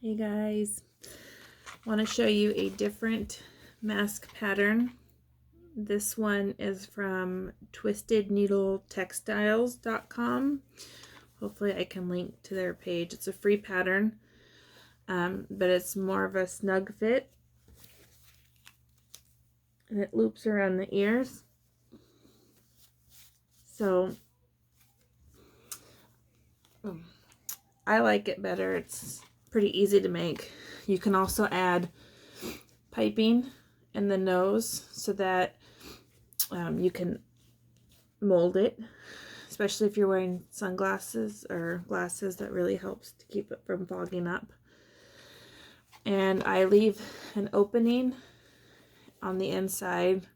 Hey guys, want to show you a different mask pattern. This one is from Twisted Needle Textiles.com. Hopefully I can link to their page. It's a free pattern, but it's more of a snug fit, and it loops around the ears. So I like it better. It's pretty easy to make. You can also add piping in the nose so that you can mold it, especially if you're wearing sunglasses or glasses. That really helps to keep it from fogging up. And I leave an opening on the inside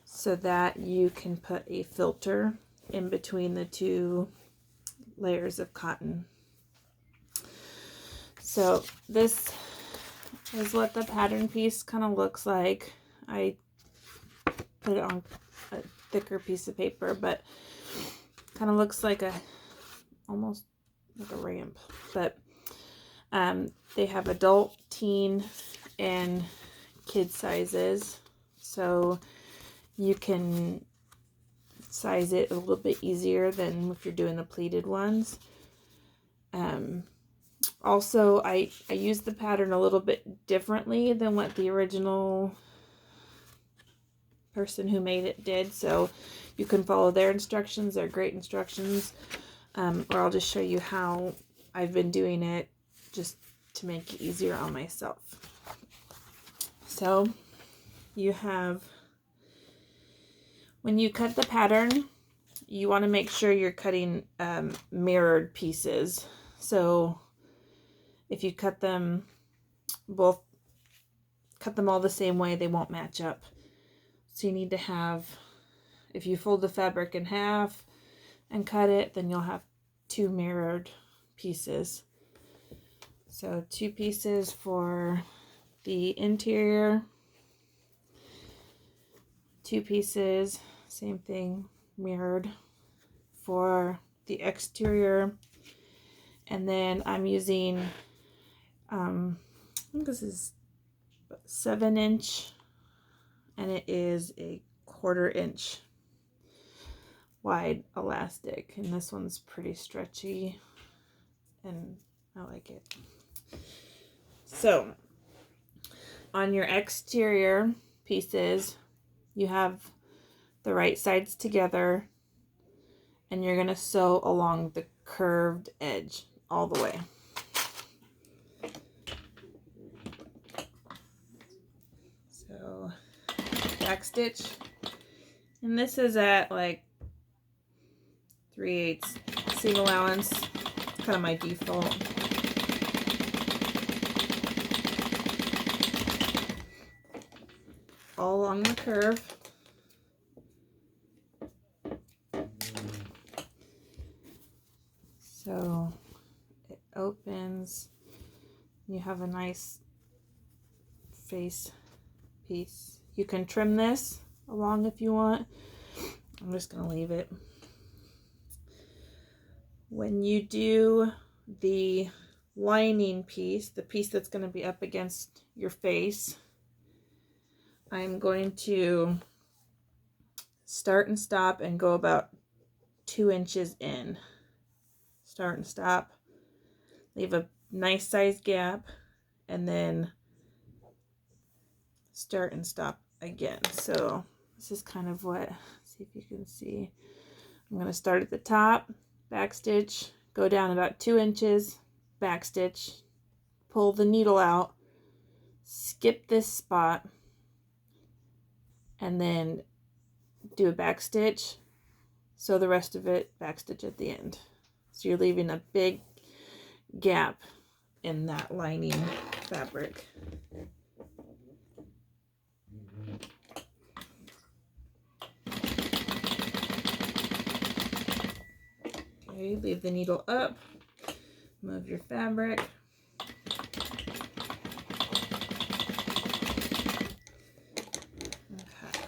so that you can put a filter in between the two layers of cotton. So this is what the pattern piece kind of looks like. I put it on a thicker piece of paper, but kind of looks like almost like a ramp. But they have adult, teen, and kid sizes, so you can size it a little bit easier than if you're doing the pleated ones. Also, I use the pattern a little bit differently than what the original person who made it did, so you can follow their instructions. They're great instructions, or I'll just show you how I've been doing it just to make it easier on myself. So you have, when you cut the pattern, you want to make sure you're cutting mirrored pieces. So if you cut them all the same way, they won't match up. So you need to have, if you fold the fabric in half and cut it, then you'll have two mirrored pieces. So 2 pieces for the interior, 2 pieces, same thing, mirrored for the exterior. And then I'm using, I think this is 7-inch, and it is a 1/4 inch wide elastic, and this one's pretty stretchy and I like it. So on your exterior pieces, you have the right sides together, and you're going to sew along the curved edge all the way. So back stitch, and this is at like 3/8 seam allowance. It's kind of my default. All along the curve. So it opens. You have a nice face piece. You can trim this along if you want. I'm just going to leave it. When you do the lining piece, the piece that's going to be up against your face, I'm going to start and stop and go about 2 inches in. Start and stop. Leave a nice sized gap, and then start and stop again. So this is kind of what, see if you can see. I'm going to start at the top, back stitch, go down about 2 inches, back stitch, pull the needle out, skip this spot, and then do a back stitch, sew the rest of it, back stitch at the end. So you're leaving a big gap in that lining fabric. Okay, leave the needle up, move your fabric. Okay.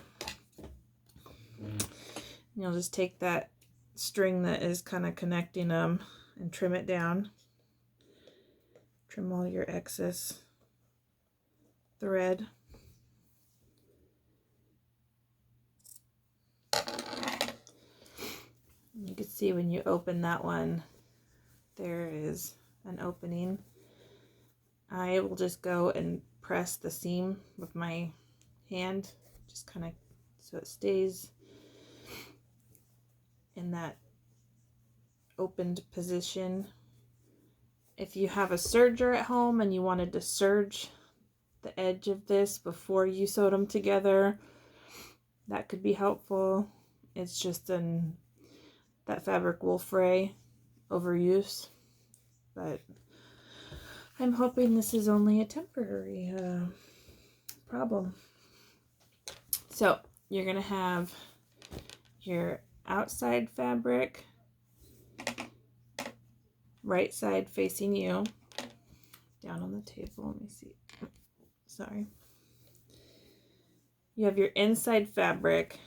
You'll just take that string that is kind of connecting them and trim it down. Trim all your excess thread. You can see when you open that one, there is an opening. I will just go and press the seam with my hand, just kind of so it stays in that opened position. If you have a serger at home and you wanted to serge the edge of this before you sewed them together, that could be helpful. It's just that fabric will fray overuse, but I'm hoping this is only a temporary problem. So you're gonna have your outside fabric, right side facing you, down on the table. Let me see. Sorry. You have your inside fabric,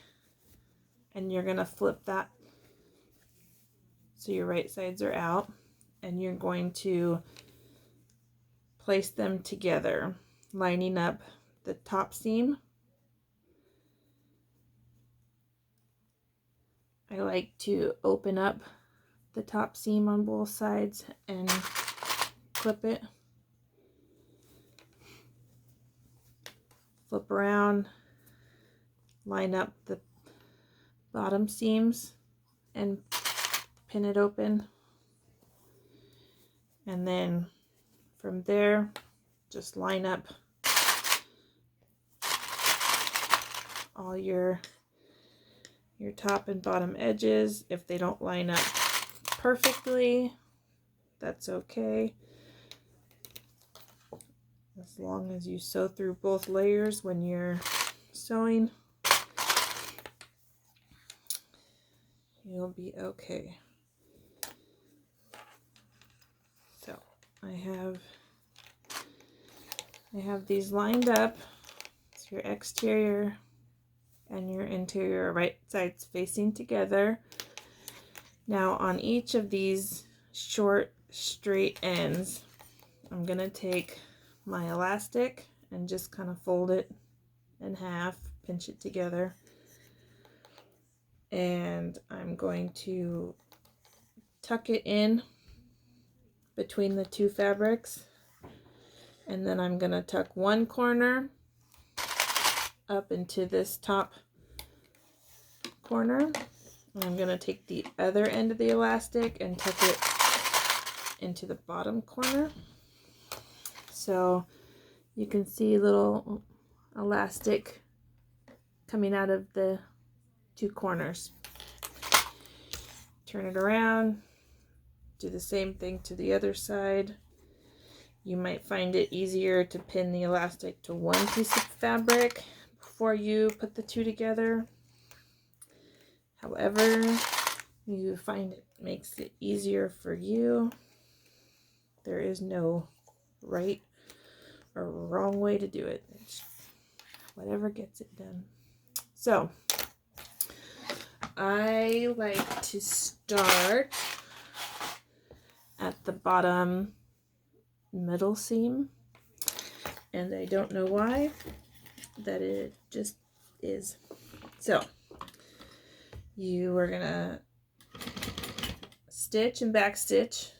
and you're gonna flip that so your right sides are out, and you're going to place them together, lining up the top seam. I like to open up the top seam on both sides and clip it. Flip around, line up the bottom seams and pin it open. And then from there, just line up all your top and bottom edges. If they don't line up perfectly, that's okay. As long as you sew through both layers when you're sewing, you'll be okay. So I have these lined up. It's your exterior and your interior right sides facing together. Now on each of these short straight ends, I'm gonna take my elastic and just kind of fold it in half, pinch it together, and I'm going to tuck it in between the two fabrics, and then I'm gonna tuck one corner up into this top corner, and I'm gonna take the other end of the elastic and tuck it into the bottom corner. So you can see little elastic coming out of the two corners. Turn it around, do the same thing to the other side. You might find it easier to pin the elastic to one piece of fabric before you put the two together. However you find it makes it easier for you. There is no right or wrong way to do it. It's whatever gets it done. So I like to start at the bottom middle seam, and I don't know why, that it just is. So you are gonna stitch and back stitch,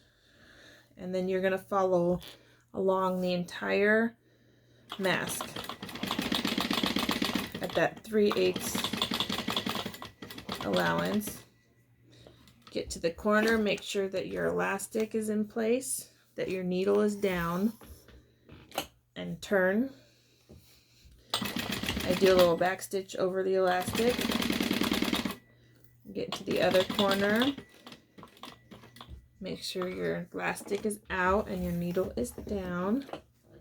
and then you're gonna follow along the entire mask at that 3/8 allowance. Get to the corner, make sure that your elastic is in place, that your needle is down, and turn. I do a little back stitch over the elastic. Get to the other corner. Make sure your elastic is out and your needle is down,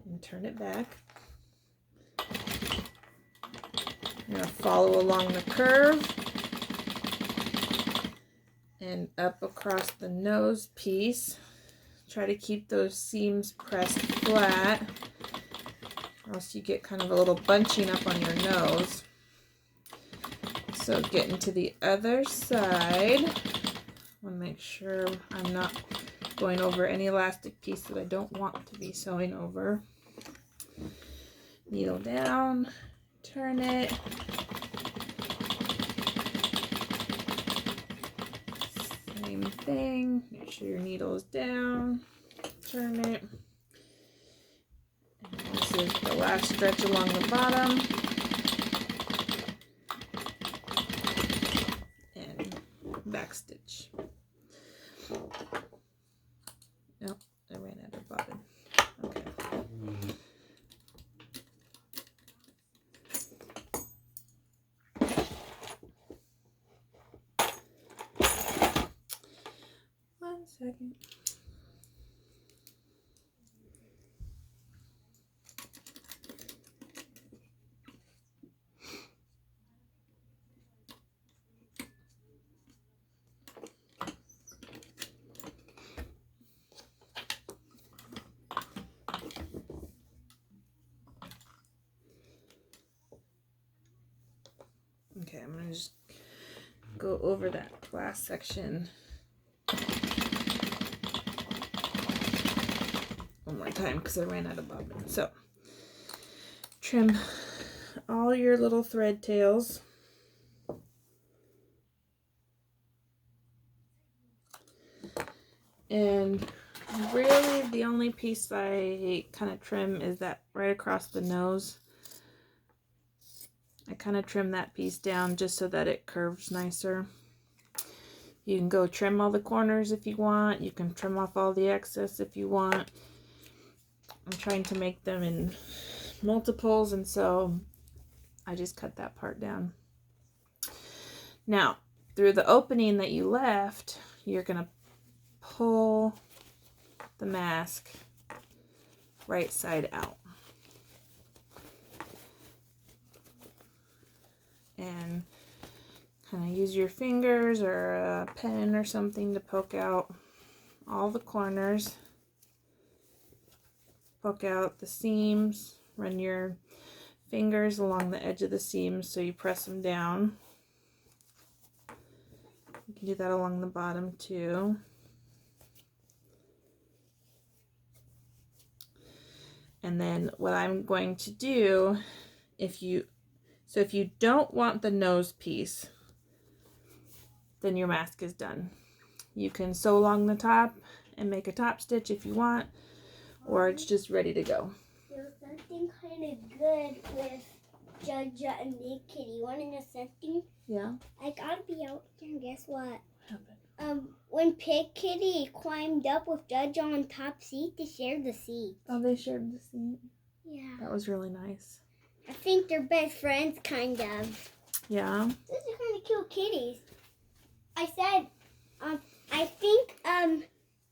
and turn it back. You're going to follow along the curve and up across the nose piece. Try to keep those seams pressed flat, or else you get kind of a little bunching up on your nose. So getting to the other side, I want to make sure I'm not going over any elastic piece that I don't want to be sewing over. Needle down, turn it. Same thing, make sure your needle is down, turn it. And this is the last stretch along the bottom. And back stitch. Nope, I ran out of bobbin. Okay. One second. Okay, I'm going to just go over that last section one more time because I ran out of bobbin. So, trim all your little thread tails. And really the only piece I kind of trim is that right across the nose. I kind of trim that piece down just so that it curves nicer. You can go trim all the corners if you want. You can trim off all the excess if you want. I'm trying to make them in multiples, and so I just cut that part down. Now, through the opening that you left, you're going to pull the mask right side out. And kind of use your fingers or a pen or something to poke out all the corners. Poke out the seams. Run your fingers along the edge of the seams so you press them down. You can do that along the bottom too. And then what I'm going to do, if you don't want the nose piece, then your mask is done. You can sew along the top and make a top stitch if you want, or it's just ready to go. There's something kind of good with Judja and Big Kitty. You want to know something? Yeah. I gotta be out there, and guess what? What happened? When Pig Kitty climbed up with Judja on top seat, they shared the seat. Oh, they shared the seat. Yeah. That was really nice. I think they're best friends, kind of. Yeah. These are kind of cute kitties. I said, I think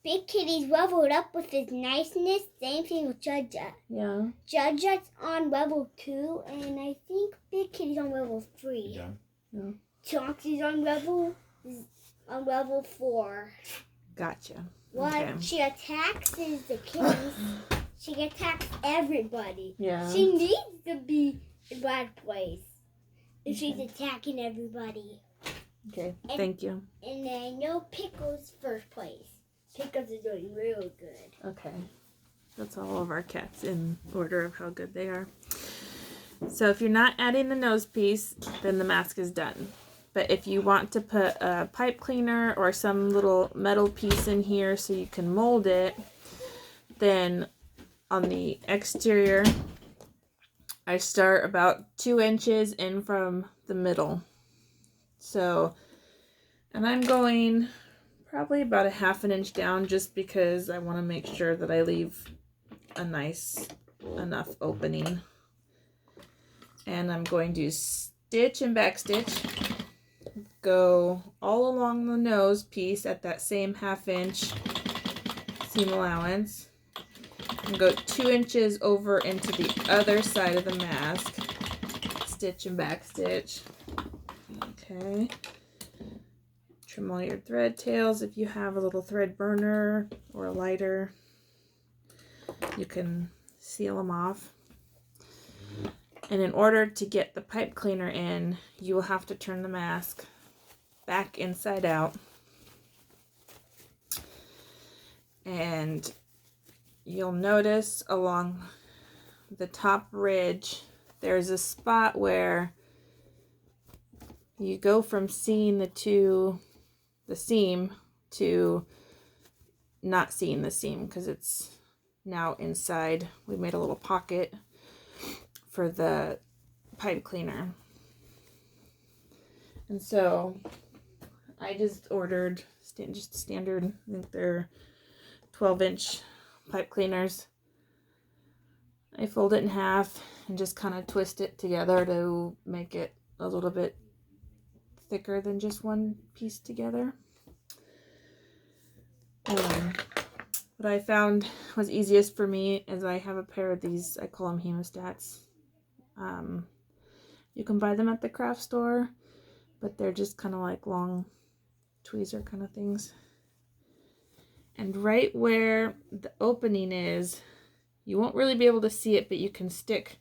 Big Kitty's leveled up with his niceness. Same thing with Judja. Yeah. Judja's on level 2, and I think Big Kitty's on level 3. Yeah. Chauncey's on level 4. Gotcha. What Okay. she attacks is the kitties. She attacks everybody. Yeah. She needs to be in bad place if she's attacking everybody. Okay. Thank you. And I know Pickle's first place. Pickles is doing real good. Okay. That's all of our cats in order of how good they are. So if you're not adding the nose piece, then the mask is done. But if you want to put a pipe cleaner or some little metal piece in here so you can mold it, then on the exterior, I start about 2 inches in from the middle. So, and I'm going probably about a 1/2 inch down just because I want to make sure that I leave a nice enough opening. And I'm going to stitch and back stitch, go all along the nose piece at that same 1/2 inch seam allowance, and go 2 inches over into the other side of the mask, stitch and back stitch. Okay. Trim all your thread tails. If you have a little thread burner or a lighter, you can seal them off. And in order to get the pipe cleaner in, you will have to turn the mask back inside out. And you'll notice along the top ridge, there's a spot where you go from seeing the seam to not seeing the seam because it's now inside. We made a little pocket for the pipe cleaner. And so I just ordered just standard, I think they're 12-inch pipe cleaners. I fold it in half and just kind of twist it together to make it a little bit thicker than just one piece together. What I found was easiest for me is I have a pair of these, I call them hemostats. You can buy them at the craft store, but they're just kind of like long tweezer kind of things. And right where the opening is, you won't really be able to see it, but you can stick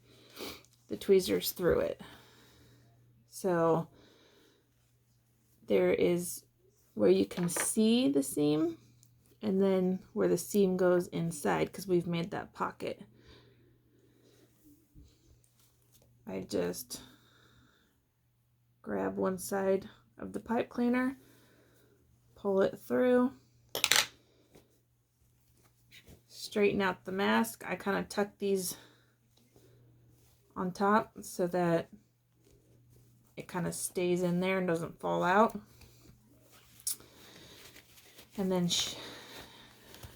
the tweezers through it. So there is where you can see the seam, and then where the seam goes inside, because we've made that pocket. I just grab one side of the pipe cleaner, pull it through, straighten out the mask. I kind of tuck these on top so that it kind of stays in there and doesn't fall out. And then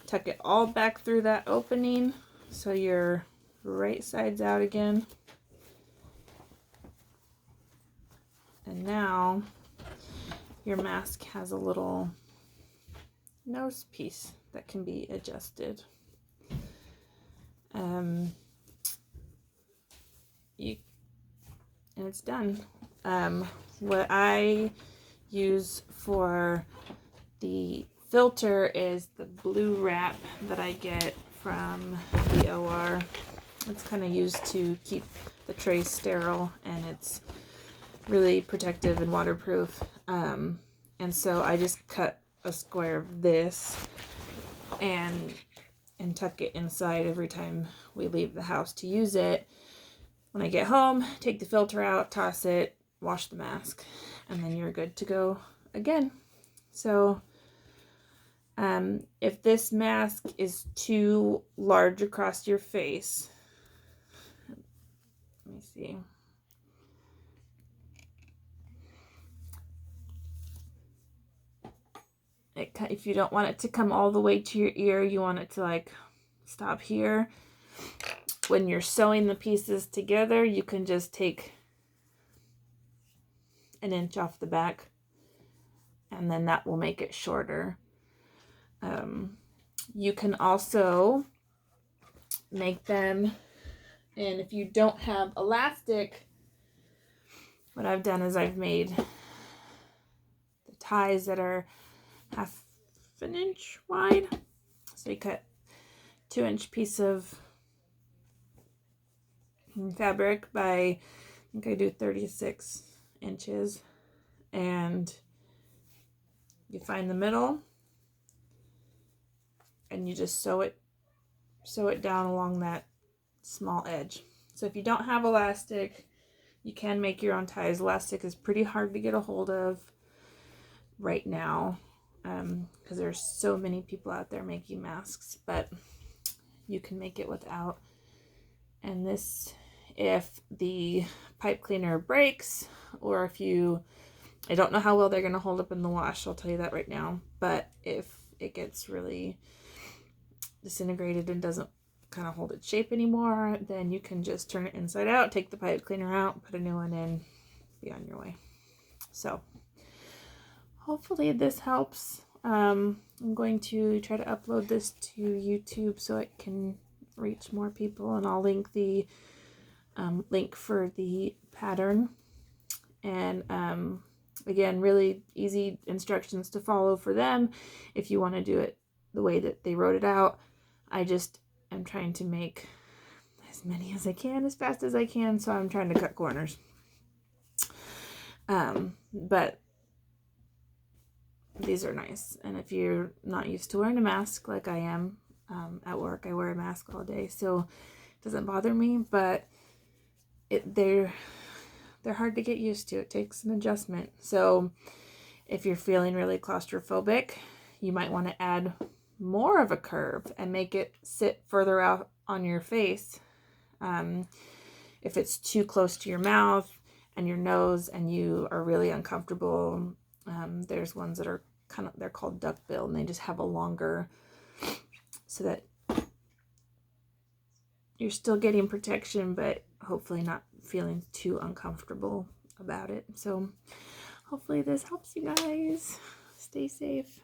tuck it all back through that opening so your right side's out again. And now your mask has a little nose piece that can be adjusted. And it's done. What I use for the filter is the blue wrap that I get from the OR. It's kind of used to keep the trays sterile, and it's really protective and waterproof. And so I just cut a square of this and tuck it inside every time we leave the house to use it. When I get home, take the filter out, toss it, wash the mask, and then you're good to go again. So if this mask is too large across your face, let me see. If you don't want it to come all the way to your ear, you want it to like stop here. When you're sewing the pieces together, you can just take an inch off the back, and then that will make it shorter. You can also make them, and if you don't have elastic, what I've done is I've made the ties that are half an inch wide. So you cut 2-inch piece of fabric by, I think I do 36 inches, and you find the middle and you just sew it down along that small edge. So if you don't have elastic, you can make your own ties. Elastic is pretty hard to get a hold of right now because there's so many people out there making masks, but you can make it without. And this, if the pipe cleaner breaks, or if I don't know how well they're going to hold up in the wash, I'll tell you that right now, but if it gets really disintegrated and doesn't kind of hold its shape anymore, then you can just turn it inside out, take the pipe cleaner out, put a new one in, be on your way. So hopefully this helps. I'm going to try to upload this to YouTube so it can reach more people, and I'll link the link for the pattern, and again, really easy instructions to follow for them if you want to do it the way that they wrote it out. I just am trying to make as many as I can as fast as I can, so I'm trying to cut corners. But these are nice. And if you're not used to wearing a mask like I am, at work I wear a mask all day, so it doesn't bother me, but they're hard to get used to. It takes an adjustment. So if you're feeling really claustrophobic, you might want to add more of a curve and make it sit further out on your face. If it's too close to your mouth and your nose and you are really uncomfortable, there's ones that are they're called duckbill, and they just have a longer, so that you're still getting protection, but hopefully not feeling too uncomfortable about it. So hopefully this helps you guys. Stay safe.